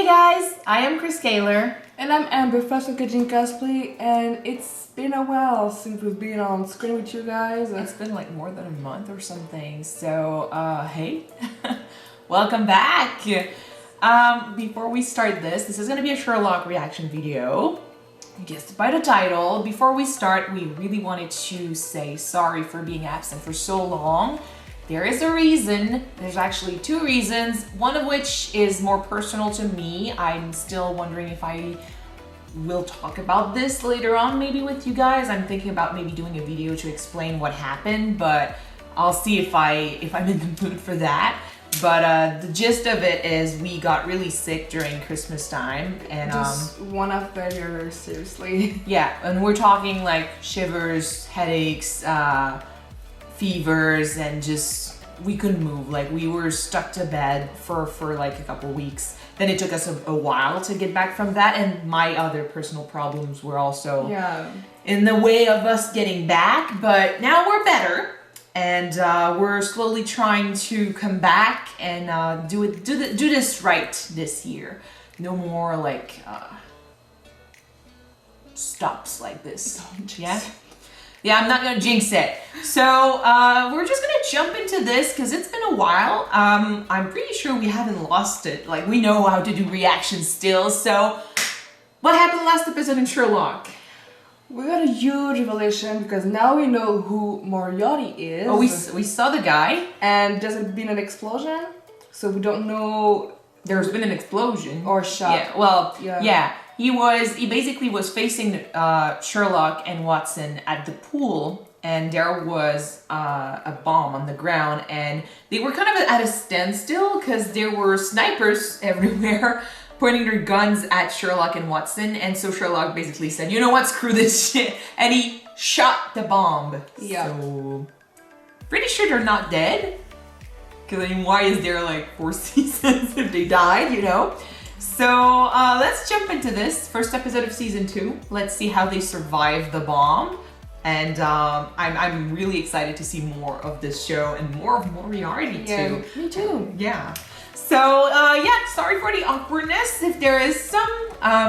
Hey guys, I am Chris Kaler. And I'm Amber, Fashion Kitchen Cosplay, and it's been a while since we've been on screen with you guys. It's been like more than a month or something, so hey, welcome back. Before we start this is going to be a Sherlock reaction video. You guessed it by the title. Before we start, we really wanted to say sorry for being absent for so long. There is a reason. There's actually two reasons, one of which is more personal to me. I'm still wondering if I will talk about this later on maybe with you guys. I'm thinking about maybe doing a video to explain what happened, but I'll see if I'm in the mood for that. But the gist of it is we got really sick during Christmas time, and just one after the other, seriously. Yeah, and we're talking like shivers, headaches, fevers, and just we couldn't move. Like we were stuck to bed for like a couple weeks. Then it took us a while to get back from that, and my other personal problems were also in the way of us getting back. But now we're better, and we're slowly trying to come back and do this right this year. No more like stops like this. Yeah, I'm not gonna jinx it. So we're just gonna jump into this because it's been a while. I'm pretty sure we haven't lost it. Like we know how to do reactions still. So what happened last episode in Sherlock? We got a huge revelation because now we know who Moriarty is. Oh, we saw the guy. And there's been an explosion, so we don't know. There's been an explosion. Or shot. Yeah, well, yeah. He basically was facing Sherlock and Watson at the pool, and there was a bomb on the ground, and they were kind of at a standstill because there were snipers everywhere pointing their guns at Sherlock and Watson, and so Sherlock basically said, you know what, screw this shit, and he shot the bomb. Yeah. So, pretty sure they're not dead, because I mean, why is there like 4 seasons if they died, you know? So let's jump into this first episode of season 2. Let's see how they survive the bomb, and I'm really excited to see more of this show and more of Moriarty too. Me too. Yeah. So yeah, sorry for the awkwardness if there is some.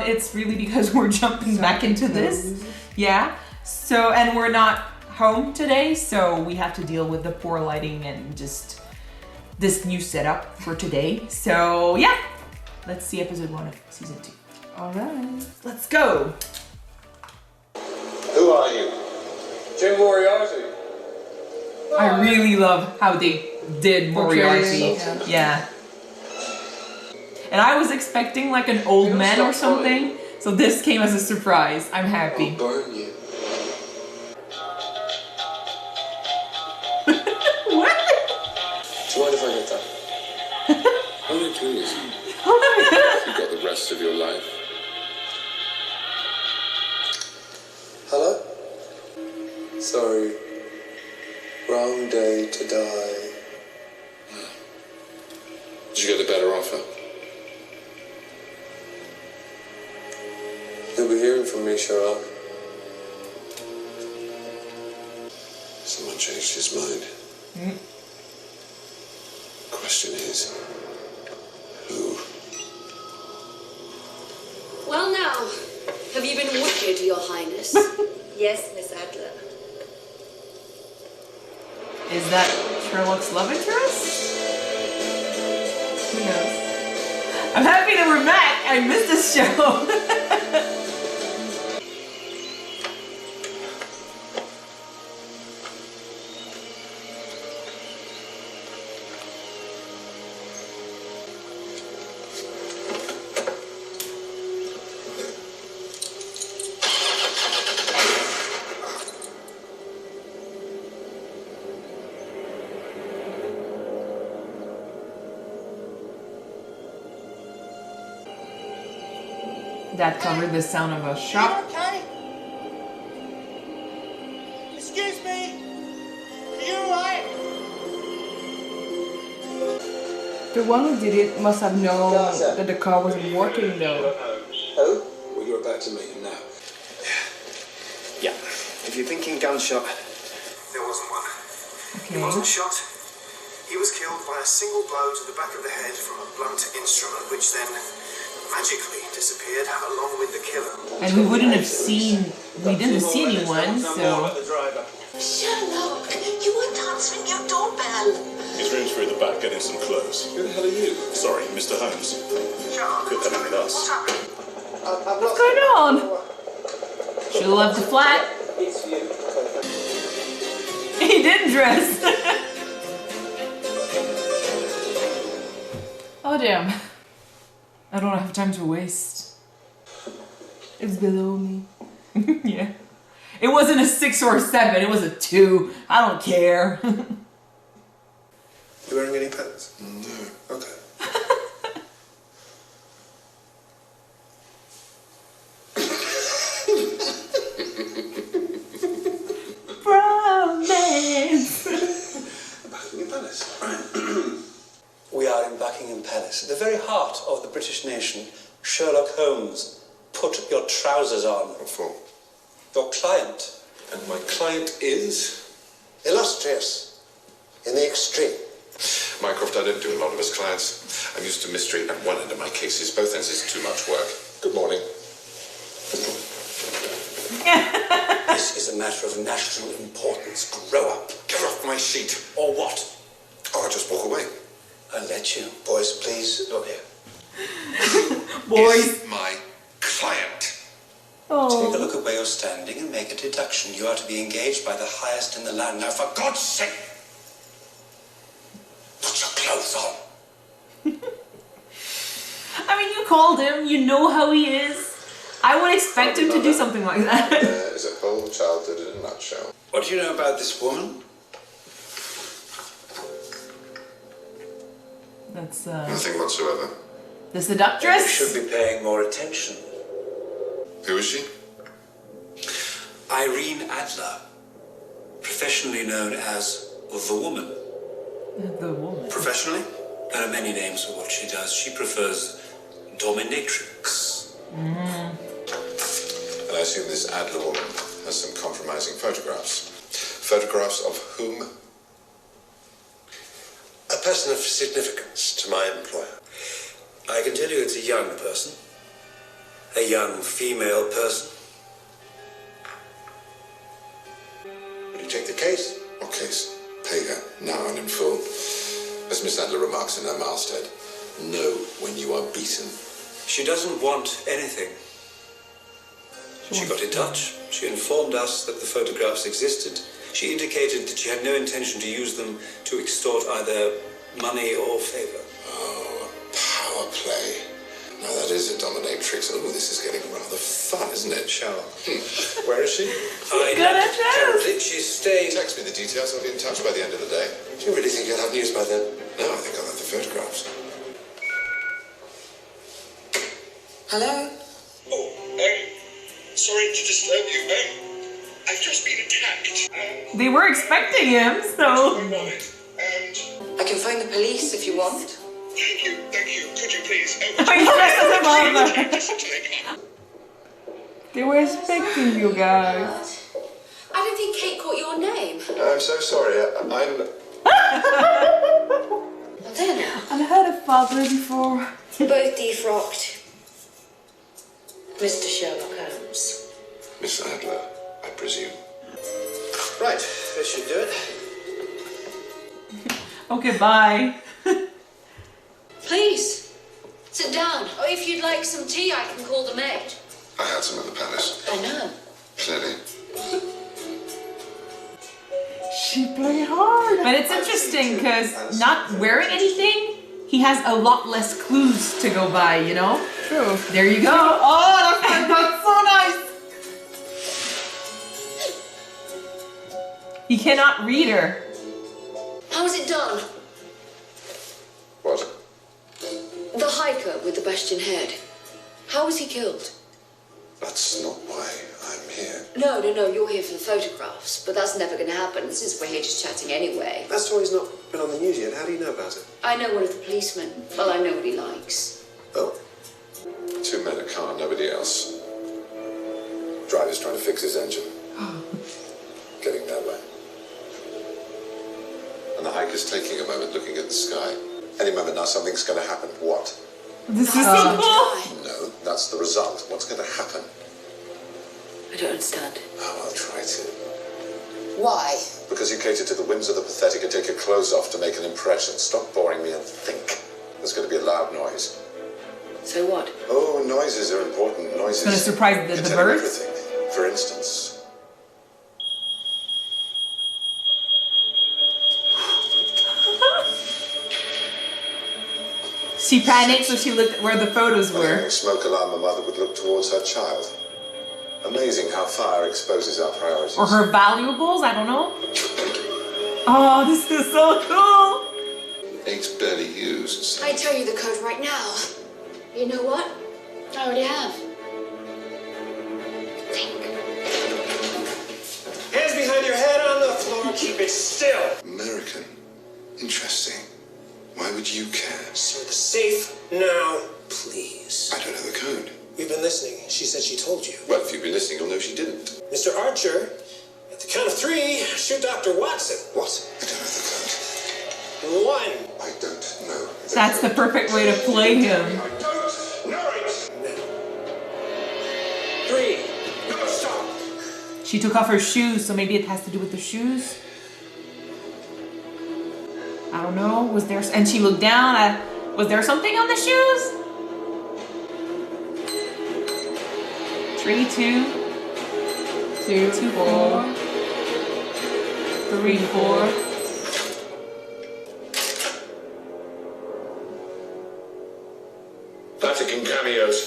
It's really because we're jumping back into this. Yeah. So and we're not home today, so we have to deal with the poor lighting and just this new setup for today. So yeah. Let's see episode 1 of season 2. Alright. Let's go! Who are you? Jim Moriarty. I really love how they did Moriarty. Yeah. And I was expecting like an old man or something, so this came as a surprise. I'm happy. I'll burn you. What? Do you mind if I get that? How many please? You've got the rest of your life. Hello? Sorry. Wrong day to die. Did you get a better offer? You'll be hearing from me, Sherlock. Someone changed his mind. Question is, who? Well now, have you been wicked, Your Highness? Yes, Miss Adler. Is that Sherlock's love interest? Who knows? I'm happy that we're back! I missed this show! That covered the sound of a shot. Okay. Excuse me. Are you alright? The one who did it must have known that the car wasn't working though. Who? Well, you're about to meet him now. Yeah. If you're thinking gunshot, there wasn't one. Okay. He wasn't shot. He was killed by a single blow to the back of the head from a blunt instrument, which then magically disappeared along with the killer. And we wouldn't have seen, we didn't see anyone, so... Sherlock, you weren't answering your doorbell. His room's through the back, getting some clothes. Who the hell are you? Sorry, Mr. Holmes. Quit coming with us. What's going on? She left the flat. He didn't dress. Oh damn. I don't have time to waste. It's below me. Yeah. It wasn't a 6 or a 7, it was a 2. I don't care. You wearing any pants? No. Okay. Romance. Buckingham Palace. We are in Buckingham Palace, at the very heart of the British nation. Sherlock Holmes, put your trousers on. What for? Your client. And my client is? Illustrious in the extreme. Mycroft, I don't do a lot of his clients. I'm used to mystery at one end of my cases. Both ends is too much work. Good morning. This is a matter of national importance. Grow up. Get off my sheet. Or what? Oh, I'll just walk away. I'll let you. Boys, please, look here. Boys. Is my client. Take a Oh. look at where you're standing and make a deduction. You are to be engaged by the highest in the land. Now, for God's sake, put your clothes on. I mean, you called him, you know how he is. I would expect him to do something like that. There is a whole childhood in a nutshell. What do you know about this woman? That's, Nothing whatsoever. the You seductress? should be paying more attention. Who is she? Irene Adler, professionally known as the woman. The woman. Professionally, there are many names for what she does. She prefers dominatrix. And I assume this Adler woman has some compromising photographs. Photographs of whom? A person of significance to my employer. I can tell you it's a young person. A young female person. Will you take the case? What case? Pay her, now and in full. As Miss Adler remarks in her masthead, know when you are beaten. She doesn't want anything. She got in touch. She informed us that the photographs existed. She indicated that she had no intention to use them to extort either money or favor. Oh, power play. Now that is a dominatrix. Oh, this is getting rather fun, isn't it, Sherlock? Where is she? I good at currently she's staying. Text me the details. I'll be in touch by the end of the day. Do you really think you'll have news by then? No, I think I'll have the photographs. Hello? Oh, sorry to disturb you, I've just been attacked. They were expecting him, so... I'm on it. And I can phone the police if you want. thank you. Could you please? He dresses him up. Listen to me. They were expecting you guys. I don't think Kate caught your name. I'm so sorry. I'm... Well, there now. I've heard of father before. Both defrocked. Mr. Sherlock Holmes. Miss Adler, I presume. Right, this should do it. Okay, bye. Please, sit down. Or if you'd like some tea, I can call the maid. I had some at the palace. I know. Clearly. She played hard. But it's interesting because not wearing anything, he has a lot less clues to go by, you know? True. There you go. Oh, that's so nice. He cannot read her. How was it done? What? The hiker with the bastion head. How was he killed? That's not why I'm here. No, you're here for the photographs, but that's never going to happen since we're here just chatting anyway. That story's not been on the news yet. How do you know about it? I know one of the policemen. Well, I know what he likes. Oh, 2 men, a car, nobody else. Driver's trying to fix his engine. Getting that way. And the hiker's taking a moment looking at the sky. Any moment now something's going to happen. What? This is so cool. No. That's the result. What's going to happen? I don't understand. Oh, I'll try to. Why? Because you cater to the whims of the pathetic and take your clothes off to make an impression. Stop boring me and think. There's going to be a loud noise. So what? Oh, noises are important. Noises. It's gonna surprise the can tell you birds. everything. For instance. She panicked, so she looked where the photos When hearing were. a smoke alarm, a mother would look towards her child. Amazing how fire exposes our priorities. Or her valuables, I don't know. Oh, this is so cool. It's barely used. So. I tell you the code right now. You know what? I already have. Think. Hands behind your head on the floor. Keep it still. American. Interesting. Why would you care? Sir, the safe now, please. I don't know the code. We've been listening. She said she told you. Well, if you've been listening, you'll know she didn't. Mr. Archer, at the count of 3, shoot Dr. Watson. What? I don't know the code. 1. I don't know. That's the perfect way to play him. I don't know it. Now. 3. No, stop. She took off her shoes, so maybe it has to do with the shoes. I don't know. Was there? And she looked down. Was there something on the shoes? 3, 2, 2, 4, 3, 4. Vatican cameos.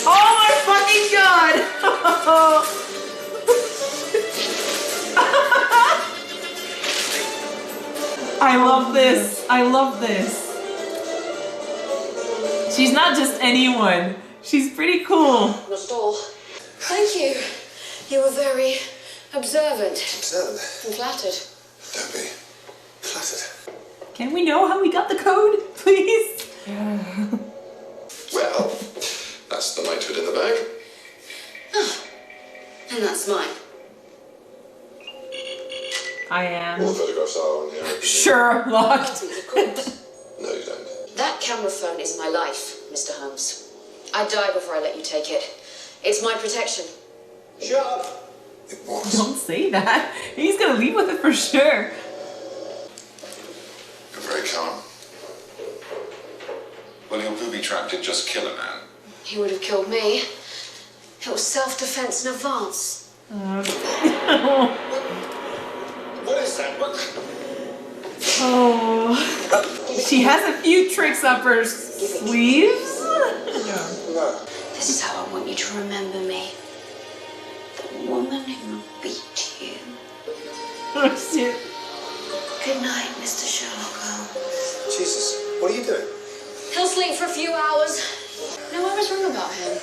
Oh my fucking god! I love this. I love this. She's not just anyone. She's pretty cool. Not at all. Thank you. You were very observant Observant. and flattered. Don't be flattered. Can we know how we got the code, please? Well, that's the knighthood in the bag. And that's mine. All I the am photographs are on here. Sherlock. Of course. No, you don't. That camera phone is my life, Mr. Holmes. I'd die before I let you take it. It's my protection. Shut up. It was. Don't say that. He's gonna leave with it for sure. You're very calm. Well, your booby-trap did just kill a man. He would have killed me. It was self-defense in advance. What is that? What? Oh, she has a few tricks up her sleeves. This is how I want you to remember me. The woman who beat you. Oh shit. Good night, Mr. Sherlock Holmes. Jesus, what are you doing? He'll sleep for a few hours. No, I was wrong about him.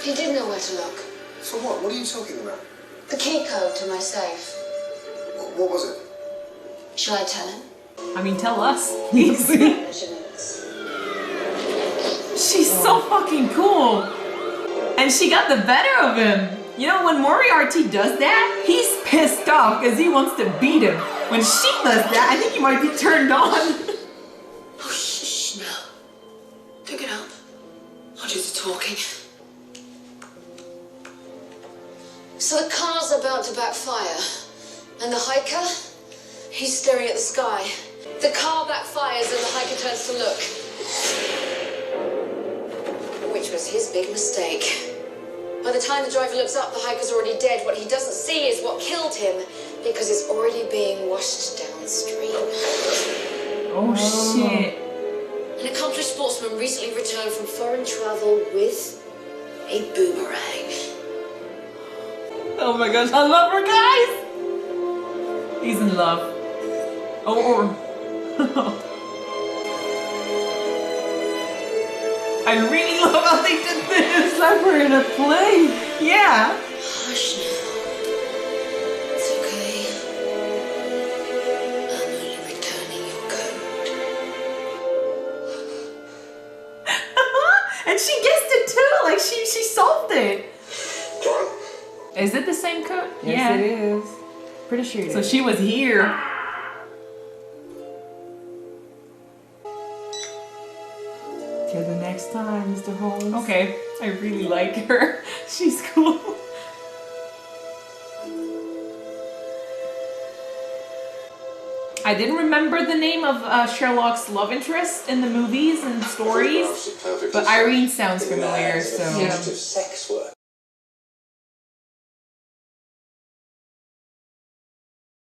He did know where to look. For what? What are you talking about? The key code to my safe. What was it? Shall I tell him? I mean, tell us, please. Measurements. She's so fucking cool. And she got the better of him. You know, when Moriarty does that, he's pissed off because he wants to beat him. When she does that, I think he might be turned on. Oh, shh, no. Pick it up. I'll do the talking. So the car's about to backfire. And the hiker, he's staring at the sky. The car backfires and the hiker turns to look. Which was his big mistake. By the time the driver looks up, the hiker's already dead. What he doesn't see is what killed him, because it's already being washed downstream. Oh shit. An accomplished sportsman recently returned from foreign travel with a boomerang. Oh my gosh, I love her, guys. He's in love. Oh. I really love how they did this. Like we're in a play. Yeah. Hush now. It's okay. I'm only returning your code. And she guessed it too. Like she solved it. Go on. Is it the same code? Yes, it is. Pretty sure it So is. she was here. Till the next time, Mr. Holmes. Okay, I really like her. She's cool. I didn't remember the name of Sherlock's love interest in the movies and stories, but Irene sounds familiar, so... Of sex work.